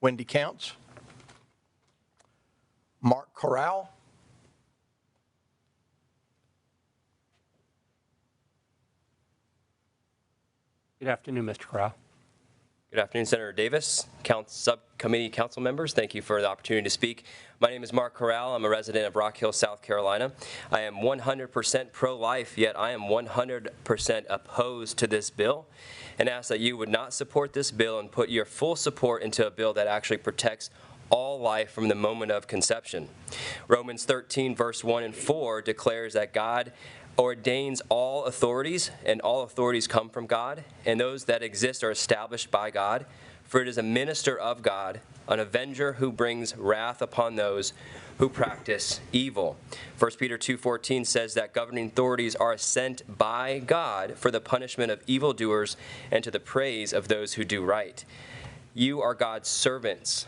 Wendy Counts. Mark Corral. Good afternoon, Mr. Corral. Good afternoon, Senator Davis, Subcommittee council members. Thank you for the opportunity to speak. My name is Mark Corral. I'm a resident of Rock Hill, South Carolina. I am 100% pro-life, yet I am 100% opposed to this bill, and ask that you would not support this bill and put your full support into a bill that actually protects all life from the moment of conception. Romans 13, verse 1 and 4 declares that God ordains all authorities, and all authorities come from God, and those that exist are established by God. For it is a minister of God, an avenger who brings wrath upon those who practice evil. 1 Peter 2:14 says that governing authorities are sent by God for the punishment of evildoers and to the praise of those who do right. You are God's servants,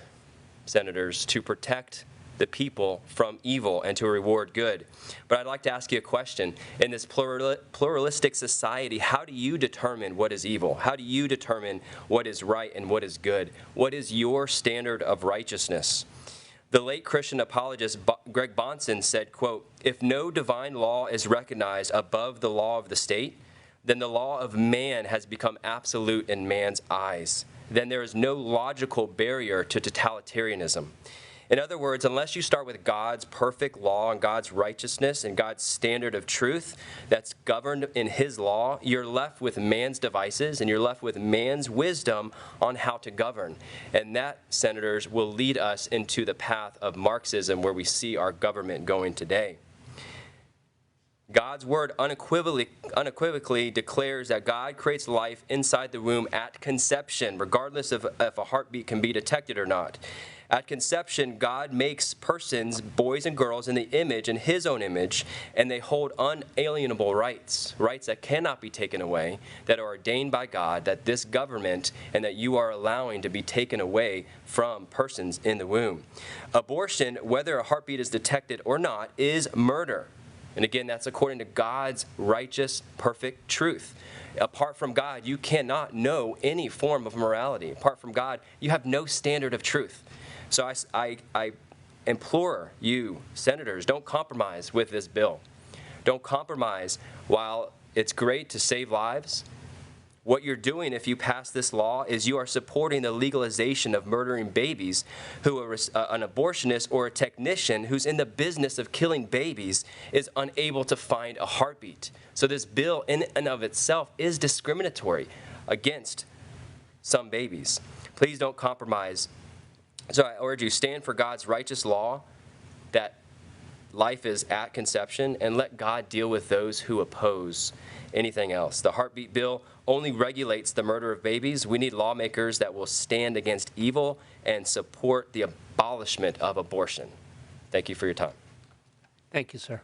senators, to protect the people from evil and to reward good. But I'd like to ask you a question. In this pluralistic society, how do you determine what is evil? How do you determine what is right and what is good? What is your standard of righteousness? The late Christian apologist Greg Bonson said, quote, "If no divine law is recognized above the law of the state, then the law of man has become absolute in man's eyes. Then there is no logical barrier to totalitarianism." In other words, unless you start with God's perfect law and God's righteousness and God's standard of truth that's governed in his law, you're left with man's devices and you're left with man's wisdom on how to govern. And that, senators, will lead us into the path of Marxism, where we see our government going today. God's word unequivocally declares that God creates life inside the womb at conception, regardless of if a heartbeat can be detected or not. At conception, God makes persons, boys and girls, in the image, in his own image, and they hold unalienable rights, rights that cannot be taken away, that are ordained by God, that this government and that you are allowing to be taken away from persons in the womb. Abortion, whether a heartbeat is detected or not, is murder. And again, that's according to God's righteous, perfect truth. Apart from God, you cannot know any form of morality. Apart from God, you have no standard of truth. So I implore you, senators, don't compromise with this bill. Don't compromise. While it's great to save lives, what you're doing if you pass this law is you are supporting the legalization of murdering babies, who an abortionist or a technician who's in the business of killing babies is unable to find a heartbeat. So this bill in and of itself is discriminatory against some babies. Please don't compromise. So I urge you, stand for God's righteous law that life is at conception, and let God deal with those who oppose anything else. The heartbeat bill only regulates the murder of babies. We need lawmakers that will stand against evil and support the abolishment of abortion. Thank you for your time. Thank you, sir.